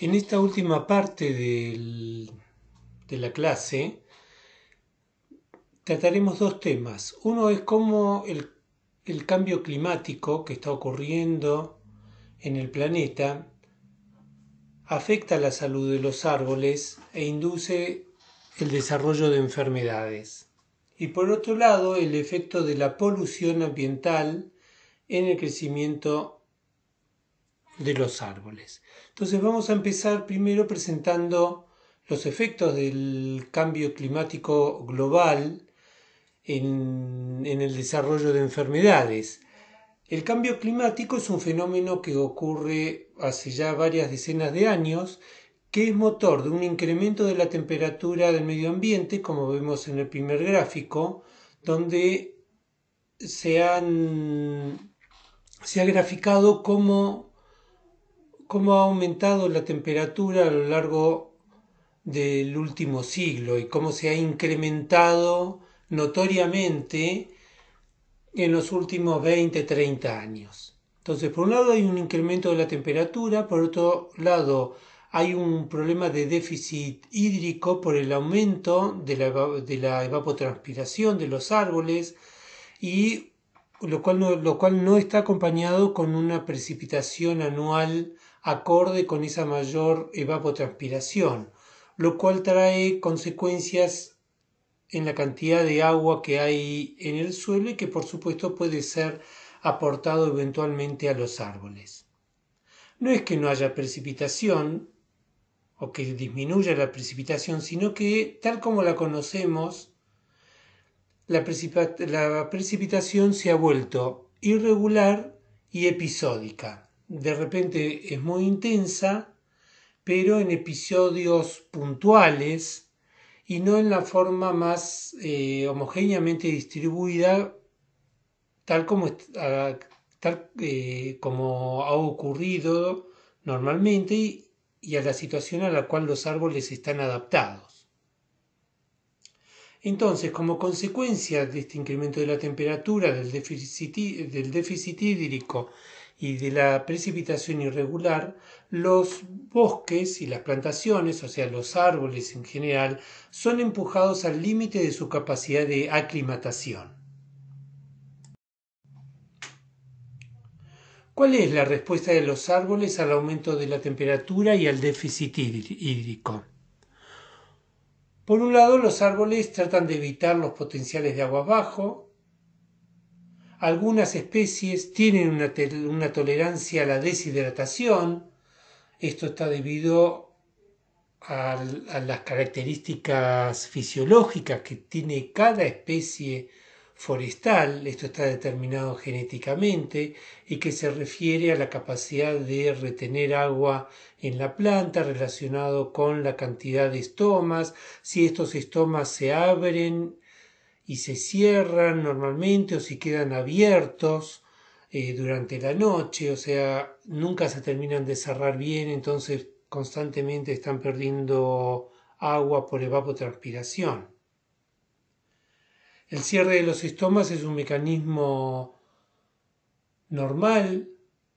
En esta última parte de la clase trataremos dos temas. Uno es cómo el cambio climático que está ocurriendo en el planeta afecta la salud de los árboles e induce el desarrollo de enfermedades. Y por otro lado, el efecto de la polución ambiental en el crecimiento de los árboles. Entonces vamos a empezar primero presentando los efectos del cambio climático global en el desarrollo de enfermedades. El cambio climático es un fenómeno que ocurre hace ya varias decenas de años, que es motor de un incremento de la temperatura del medio ambiente, como vemos en el primer gráfico, donde se ha graficado cómo ha aumentado la temperatura a lo largo del último siglo y cómo se ha incrementado notoriamente en los últimos 20-30 años. Entonces, por un lado hay un incremento de la temperatura, por otro lado hay un problema de déficit hídrico por el aumento de la evapotranspiración de los árboles, y lo cual no está acompañado con una precipitación anual acorde con esa mayor evapotranspiración, lo cual trae consecuencias en la cantidad de agua que hay en el suelo y que por supuesto puede ser aportado eventualmente a los árboles. No es que no haya precipitación o que disminuya la precipitación, sino que tal como la conocemos, la precipitación se ha vuelto irregular y episódica. De repente es muy intensa, pero en episodios puntuales y no en la forma más homogéneamente distribuida, tal como ha ocurrido normalmente y a la situación a la cual los árboles están adaptados. Entonces, como consecuencia de este incremento de la temperatura, del déficit hídrico y de la precipitación irregular, los bosques y las plantaciones, o sea, los árboles en general, son empujados al límite de su capacidad de aclimatación. ¿Cuál es la respuesta de los árboles al aumento de la temperatura y al déficit hídrico? Por un lado, los árboles tratan de evitar los potenciales de agua abajo. Algunas especies tienen una tolerancia a la deshidratación. Esto está debido a las características fisiológicas que tiene cada especie forestal. Esto está determinado genéticamente y que se refiere a la capacidad de retener agua en la planta relacionado con la cantidad de estomas, si estos estomas se abren y se cierran normalmente o si quedan abiertos durante la noche, o sea, nunca se terminan de cerrar bien, entonces constantemente están perdiendo agua por evapotranspiración. El cierre de los estomas es un mecanismo normal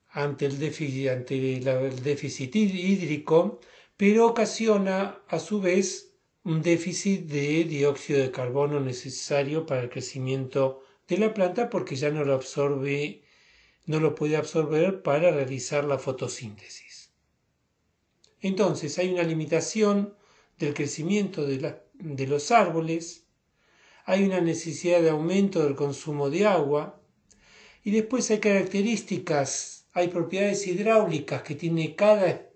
ante el déficit hídrico, pero ocasiona a su vez un déficit de dióxido de carbono necesario para el crecimiento de la planta porque ya no lo puede absorber para realizar la fotosíntesis. Entonces hay una limitación del crecimiento de los árboles, hay una necesidad de aumento del consumo de agua y después hay propiedades hidráulicas que tiene cada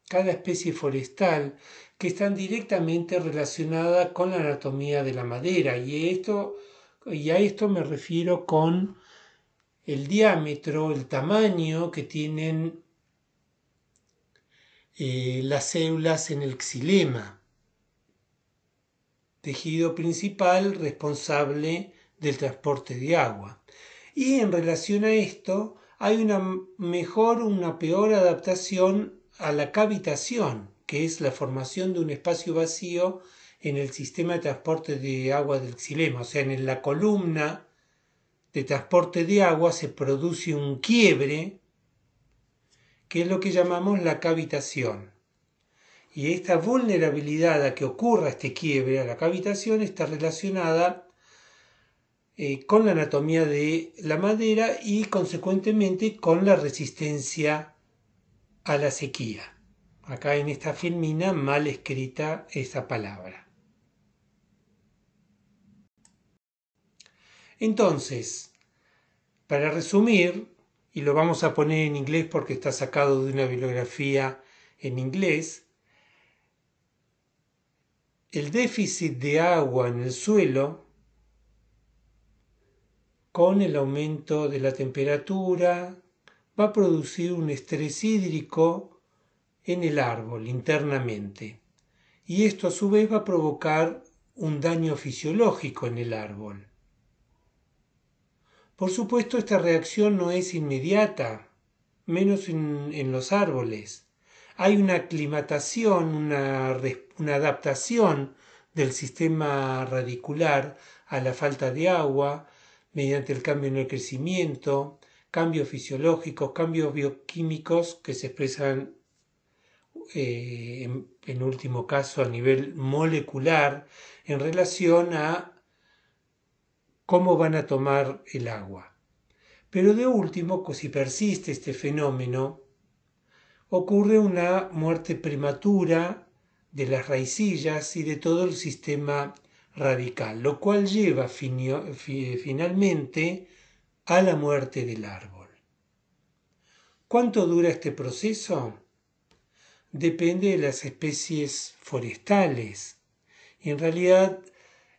especie forestal que están directamente relacionadas con la anatomía de la madera y a esto me refiero con el diámetro, el tamaño que tienen las células en el xilema, tejido principal responsable del transporte de agua. Y en relación a esto hay una peor adaptación a la cavitación, que es la formación de un espacio vacío en el sistema de transporte de agua del xilema, o sea, en la columna de transporte de agua se produce un quiebre, que es lo que llamamos la cavitación. Y esta vulnerabilidad a que ocurra este quiebre, a la cavitación, está relacionada con la anatomía de la madera y consecuentemente con la resistencia a la sequía. Acá en esta filmina mal escrita esa palabra. Entonces, para resumir, y lo vamos a poner en inglés porque está sacado de una bibliografía en inglés, el déficit de agua en el suelo, con el aumento de la temperatura, va a producir un estrés hídrico en el árbol internamente. Y esto a su vez va a provocar un daño fisiológico en el árbol. Por supuesto, esta reacción no es inmediata, menos en los árboles. Hay una aclimatación, una adaptación del sistema radicular a la falta de agua mediante el cambio en el crecimiento, cambios fisiológicos, cambios bioquímicos que se expresan en último caso a nivel molecular en relación a cómo van a tomar el agua. Pero de último, si persiste este fenómeno, ocurre una muerte prematura de las raicillas y de todo el sistema radical, lo cual lleva finalmente a la muerte del árbol. ¿Cuánto dura este proceso? Depende de las especies forestales. En realidad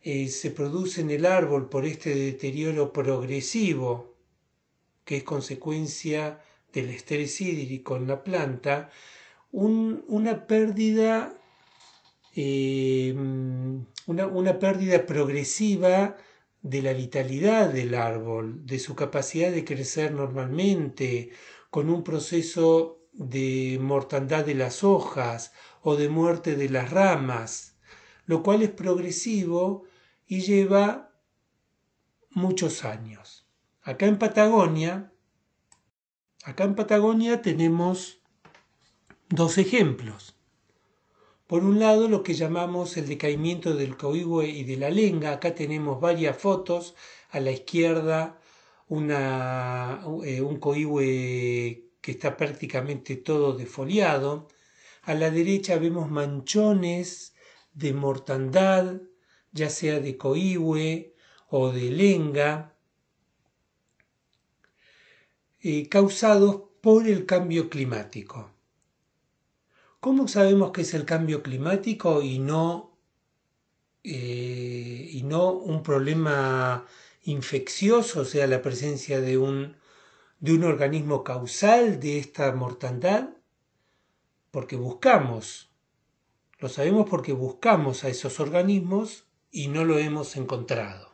se produce en el árbol por este deterioro progresivo, que es consecuencia del estrés hídrico en la planta, una pérdida progresiva de la vitalidad del árbol, de su capacidad de crecer normalmente, con un proceso de mortandad de las hojas o de muerte de las ramas, lo cual es progresivo y lleva muchos años. Acá en Patagonia tenemos dos ejemplos. Por un lado, lo que llamamos el decaimiento del coihue y de la lenga. Acá tenemos varias fotos. A la izquierda, un coihue que está prácticamente todo defoliado. A la derecha vemos manchones de mortandad, ya sea de coihue o de lenga, causados por el cambio climático. ¿Cómo sabemos que es el cambio climático y no un problema infeccioso, o sea, la presencia de un organismo causal de esta mortandad? Porque lo sabemos porque buscamos a esos organismos y no lo hemos encontrado.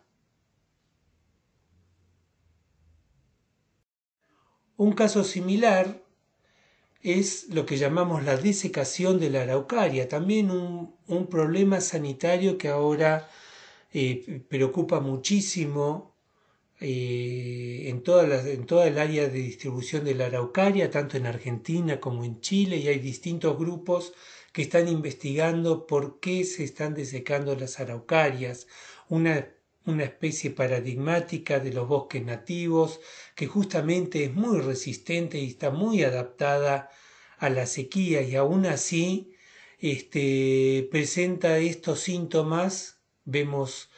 Un caso similar es lo que llamamos la desecación de la araucaria, también un problema sanitario que ahora preocupa muchísimo en toda el área de distribución de la araucaria, tanto en Argentina como en Chile, y hay distintos grupos que están investigando por qué se están desecando las araucarias, una especie paradigmática de los bosques nativos que justamente es muy resistente y está muy adaptada a la sequía y aún así presenta estos síntomas. Vemos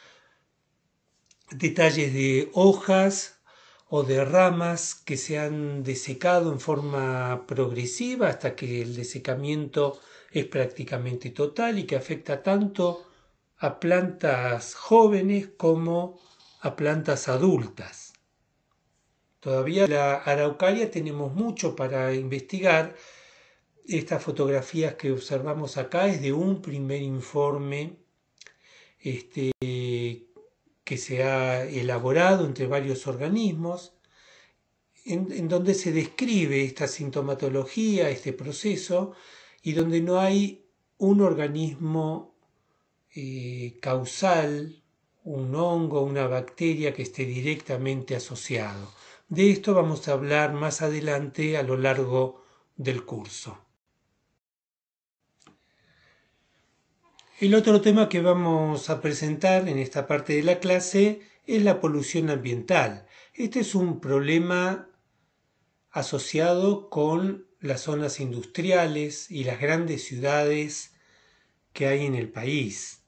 detalles de hojas o de ramas que se han desecado en forma progresiva hasta que el desecamiento es prácticamente total y que afecta tanto a plantas jóvenes como a plantas adultas. Todavía en la araucaria tenemos mucho para investigar. Estas fotografías que observamos acá es de un primer informe que se ha elaborado entre varios organismos, en donde se describe esta sintomatología, este proceso, y donde no hay un organismo causal, un hongo, una bacteria que esté directamente asociado. De esto vamos a hablar más adelante a lo largo del curso. El otro tema que vamos a presentar en esta parte de la clase es la polución ambiental. Este es un problema asociado con las zonas industriales y las grandes ciudades que hay en el país.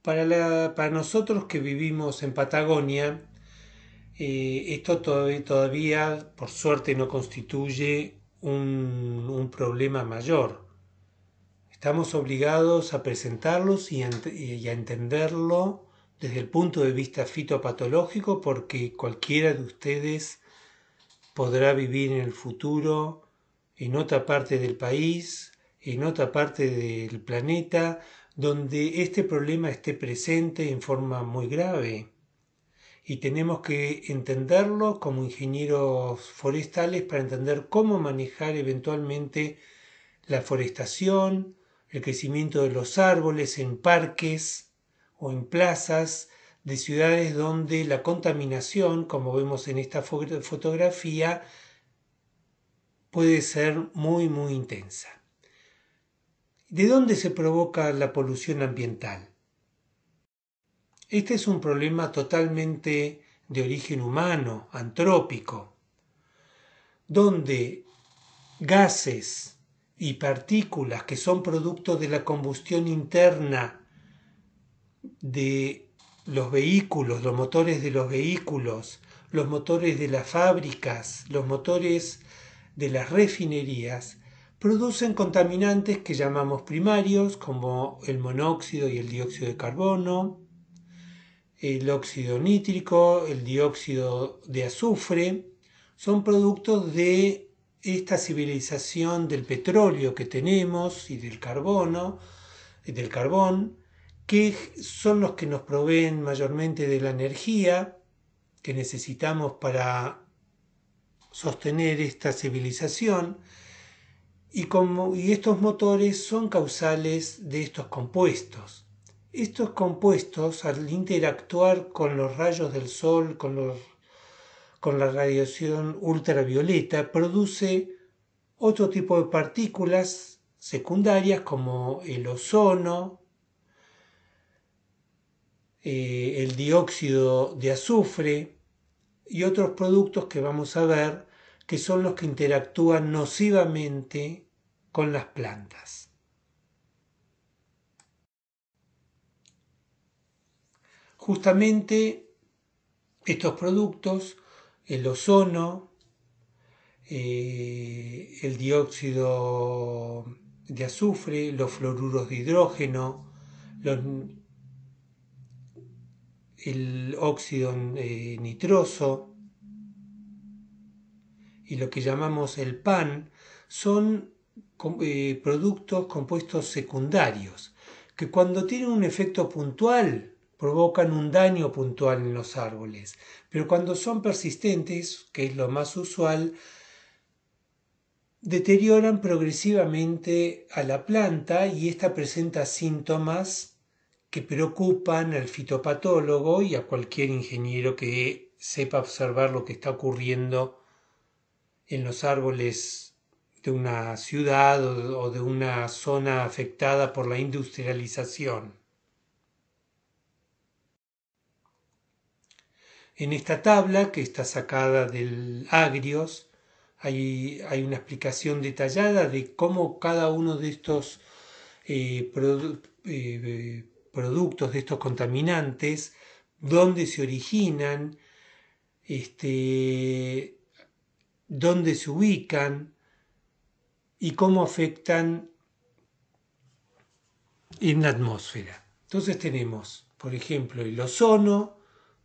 Para nosotros que vivimos en Patagonia, esto todavía, por suerte, no constituye un problema mayor. Estamos obligados a presentarlos y a entenderlo desde el punto de vista fitopatológico, porque cualquiera de ustedes podrá vivir en el futuro en otra parte del país, en otra parte del planeta, donde este problema esté presente en forma muy grave. Y tenemos que entenderlo como ingenieros forestales para entender cómo manejar eventualmente la forestación, el crecimiento de los árboles en parques o en plazas de ciudades donde la contaminación, como vemos en esta fotografía, puede ser muy, muy intensa. ¿De dónde se provoca la polución ambiental? Este es un problema totalmente de origen humano, antrópico, donde gases y partículas que son productos de la combustión interna de los vehículos, los motores de los vehículos, los motores de las fábricas, los motores de las refinerías, producen contaminantes que llamamos primarios, como el monóxido y el dióxido de carbono, el óxido nítrico, el dióxido de azufre. Son productos de esta civilización del petróleo que tenemos y del carbono, del carbón, que son los que nos proveen mayormente de la energía que necesitamos para sostener esta civilización, y estos motores son causales de estos compuestos. Estos compuestos, al interactuar con los rayos del sol, con la radiación ultravioleta, produce otro tipo de partículas secundarias como el ozono, el dióxido de azufre y otros productos que vamos a ver que son los que interactúan nocivamente con las plantas. Justamente estos productos, el ozono, el dióxido de azufre, los fluoruros de hidrógeno, el óxido nitroso y lo que llamamos el PAN, son productos compuestos secundarios que cuando tienen un efecto puntual provocan un daño puntual en los árboles, pero cuando son persistentes, que es lo más usual, deterioran progresivamente a la planta y ésta presenta síntomas que preocupan al fitopatólogo y a cualquier ingeniero que sepa observar lo que está ocurriendo en los árboles de una ciudad o de una zona afectada por la industrialización. En esta tabla, que está sacada del Agrios, hay una explicación detallada de cómo cada uno de estos productos, de estos contaminantes, dónde se originan, dónde se ubican y cómo afectan en la atmósfera. Entonces tenemos, por ejemplo, el ozono,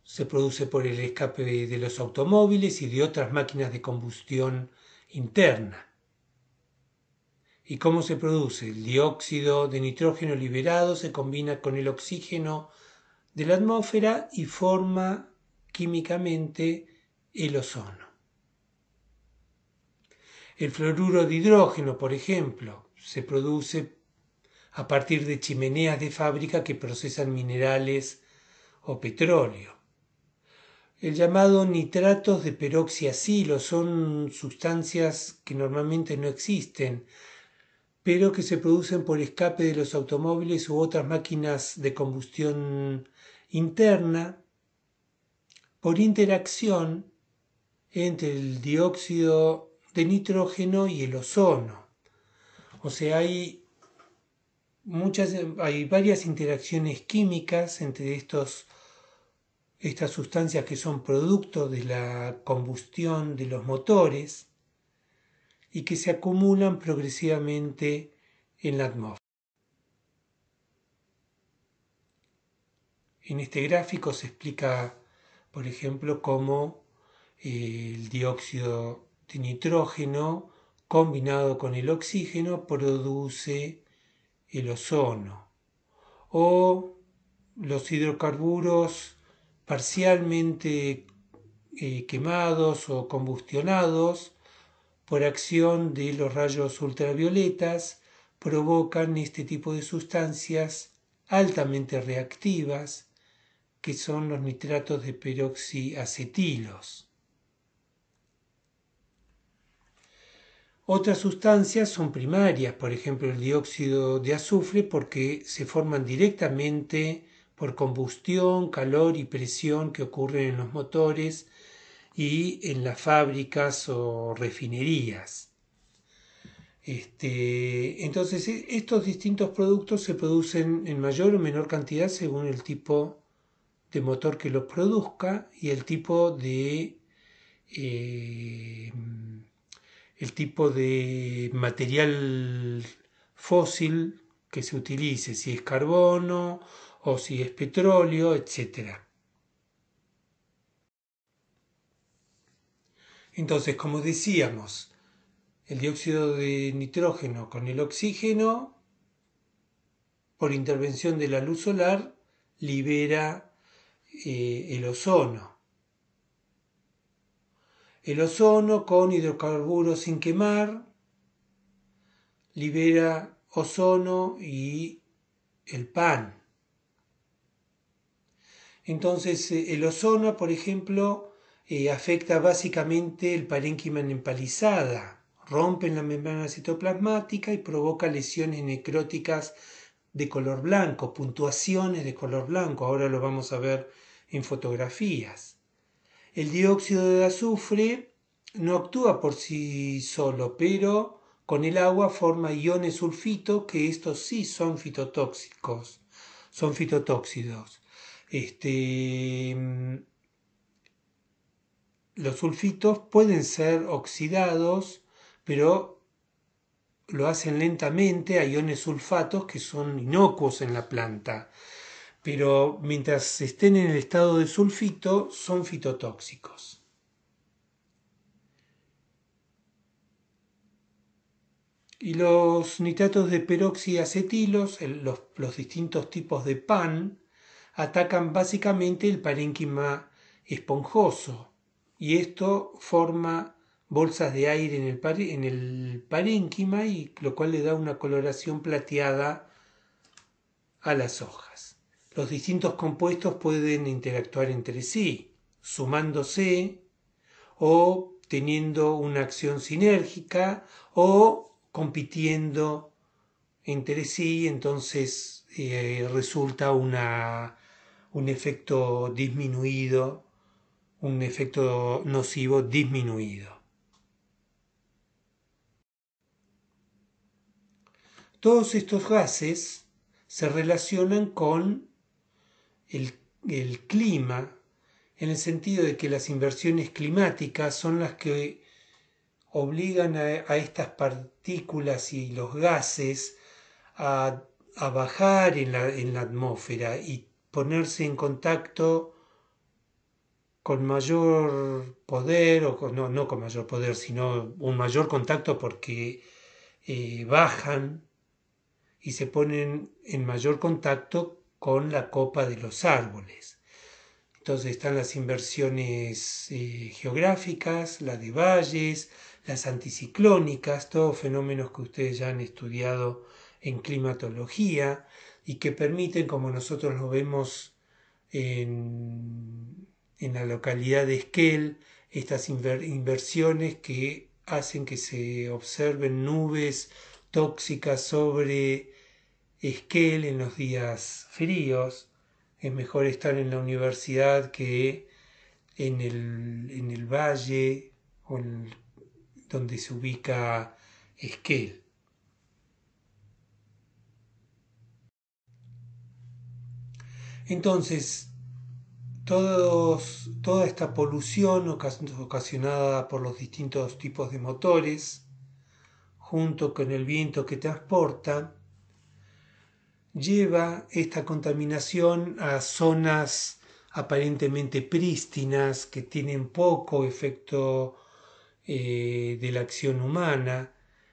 se produce por el escape de los automóviles y de otras máquinas de combustión interna. ¿Y cómo se produce? El dióxido de nitrógeno liberado se combina con el oxígeno de la atmósfera y forma químicamente el ozono. El fluoruro de hidrógeno, por ejemplo, se produce a partir de chimeneas de fábrica que procesan minerales o petróleo. El llamado nitratos de peroxiacilo son sustancias que normalmente no existen, pero que se producen por escape de los automóviles u otras máquinas de combustión interna, por interacción entre el dióxido de nitrógeno y el ozono. O sea, hay varias interacciones químicas entre estas sustancias que son producto de la combustión de los motores y que se acumulan progresivamente en la atmósfera. En este gráfico se explica, por ejemplo, cómo el dióxido de nitrógeno combinado con el oxígeno produce el ozono, o los hidrocarburos parcialmente quemados o combustionados por acción de los rayos ultravioletas provocan este tipo de sustancias altamente reactivas que son los nitratos de peroxiacetilos. Otras sustancias son primarias, por ejemplo el dióxido de azufre, porque se forman directamente por combustión, calor y presión que ocurren en los motores y en las fábricas o refinerías. Entonces, estos distintos productos se producen en mayor o menor cantidad según el tipo de motor que los produzca y el tipo de material fósil que se utilice, si es carbono o si es petróleo, etc. Entonces, como decíamos, el dióxido de nitrógeno con el oxígeno, por intervención de la luz solar, libera el ozono. El ozono con hidrocarburos sin quemar libera ozono y el pan. Entonces, el ozono, por ejemplo, afecta básicamente el parénquima en empalizada, rompe la membrana citoplasmática y provoca lesiones necróticas de color blanco, puntuaciones de color blanco. Ahora lo vamos a ver en fotografías. El dióxido de azufre no actúa por sí solo, pero con el agua forma iones sulfito, que estos sí son fitotóxicos, son fitotóxidos. Los sulfitos pueden ser oxidados, pero lo hacen lentamente a iones sulfatos que son inocuos en la planta, pero mientras estén en el estado de sulfito son fitotóxicos. Y los nitratos de peroxiacetilos, los distintos tipos de PAN, atacan básicamente el parénquima esponjoso y esto forma bolsas de aire en el parénquima, y lo cual le da una coloración plateada a las hojas. Los distintos compuestos pueden interactuar entre sí, sumándose o teniendo una acción sinérgica o compitiendo entre sí, entonces resulta un efecto disminuido, un efecto nocivo disminuido. Todos estos gases se relacionan con el clima, en el sentido de que las inversiones climáticas son las que obligan a estas partículas y los gases a bajar en la atmósfera y ponerse en contacto con mayor poder, no con mayor poder, sino un mayor contacto porque bajan y se ponen en mayor contacto con la copa de los árboles. Entonces están las inversiones geográficas, las de valles, las anticiclónicas, todos fenómenos que ustedes ya han estudiado en climatología y que permiten, como nosotros lo vemos en la localidad de Esquel, estas inversiones que hacen que se observen nubes tóxica sobre Esquel en los días fríos. Es mejor estar en la universidad que en el valle donde se ubica Esquel. Entonces, toda esta polución ocasionada por los distintos tipos de motores, junto con el viento que transporta, lleva esta contaminación a zonas aparentemente prístinas que tienen poco efecto de la acción humana,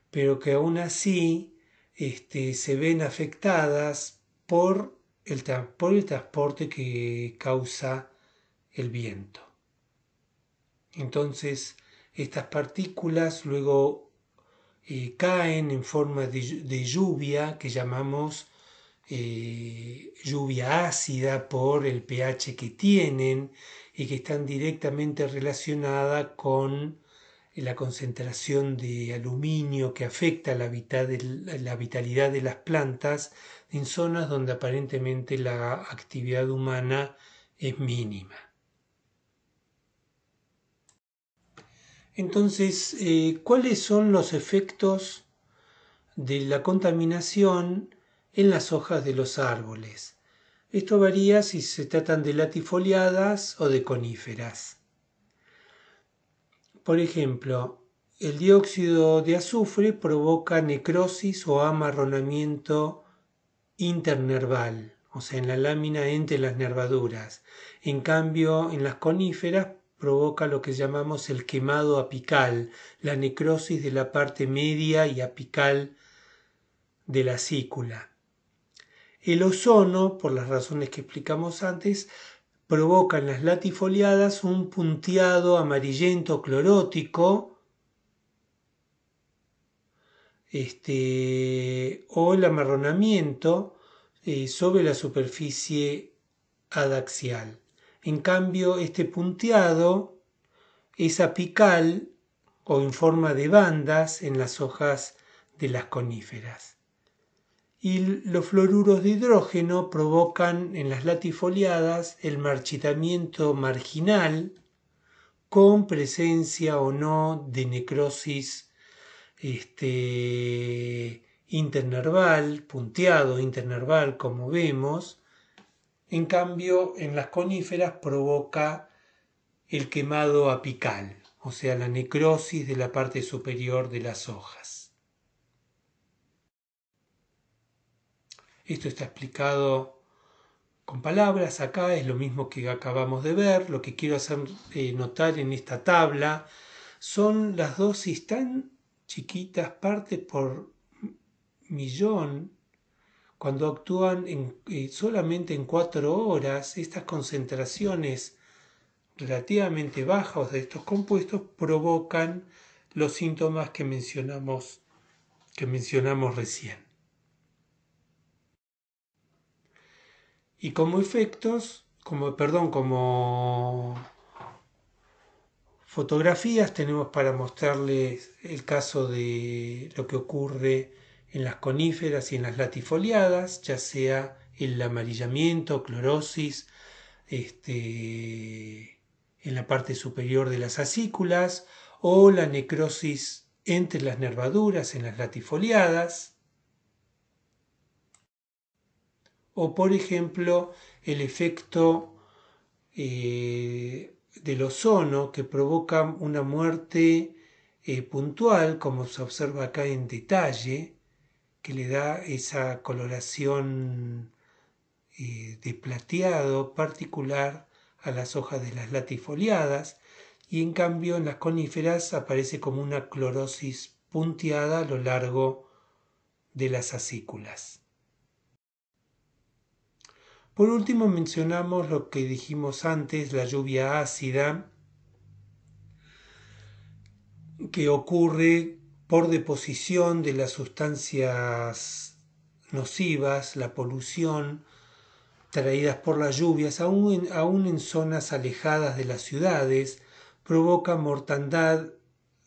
pero que aún así se ven afectadas por el transporte que causa el viento. Entonces, estas partículas luego caen en forma de lluvia que llamamos lluvia ácida por el pH que tienen y que están directamente relacionada con la concentración de aluminio que afecta la vitalidad de las plantas en zonas donde aparentemente la actividad humana es mínima. Entonces, ¿cuáles son los efectos de la contaminación en las hojas de los árboles? Esto varía si se tratan de latifoliadas o de coníferas. Por ejemplo, el dióxido de azufre provoca necrosis o amarronamiento internerval, o sea, en la lámina entre las nervaduras. En cambio, en las coníferas provoca lo que llamamos el quemado apical, la necrosis de la parte media y apical de la acícula. El ozono, por las razones que explicamos antes, provoca en las latifoliadas un punteado amarillento clorótico o el amarronamiento sobre la superficie adaxial. En cambio, este punteado es apical o en forma de bandas en las hojas de las coníferas. Y los fluoruros de hidrógeno provocan en las latifoliadas el marchitamiento marginal con presencia o no de necrosis internerval, punteado internerval como vemos. En cambio, en las coníferas provoca el quemado apical, o sea, la necrosis de la parte superior de las hojas. Esto está explicado con palabras acá, es lo mismo que acabamos de ver. Lo que quiero hacer notar en esta tabla son las dosis tan chiquitas, partes por millón, cuando actúan solamente en 4 horas. Estas concentraciones relativamente bajas de estos compuestos provocan los síntomas que mencionamos recién. Y como efectos, como fotografías, tenemos para mostrarles el caso de lo que ocurre en las coníferas y en las latifoliadas, ya sea el amarillamiento, clorosis, en la parte superior de las acículas, o la necrosis entre las nervaduras en las latifoliadas, o por ejemplo el efecto del ozono que provoca una muerte puntual, como se observa acá en detalle, que le da esa coloración de plateado particular a las hojas de las latifoliadas, y en cambio en las coníferas aparece como una clorosis punteada a lo largo de las acículas. Por último mencionamos lo que dijimos antes, la lluvia ácida, que ocurre por deposición de las sustancias nocivas, la polución, traídas por las lluvias, aún en zonas alejadas de las ciudades, provoca mortandad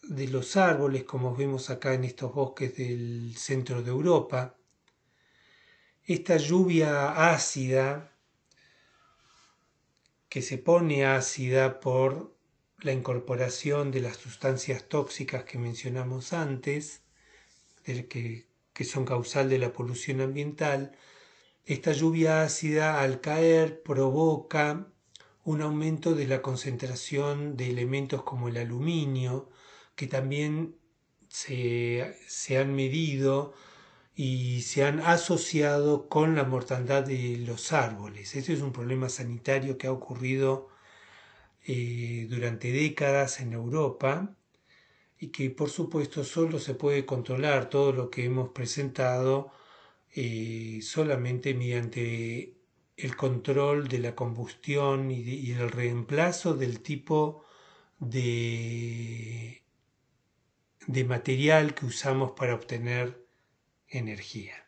de los árboles, como vemos acá en estos bosques del centro de Europa. Esta lluvia ácida, que se pone ácida por la incorporación de las sustancias tóxicas que mencionamos antes, que son causal de la polución ambiental. Esta lluvia ácida, al caer, provoca un aumento de la concentración de elementos como el aluminio, que también se han medido y se han asociado con la mortandad de los árboles. Este es un problema sanitario que ha ocurrido durante décadas en Europa y que por supuesto solo se puede controlar todo lo que hemos presentado solamente mediante el control de la combustión y el reemplazo del tipo de material que usamos para obtener energía.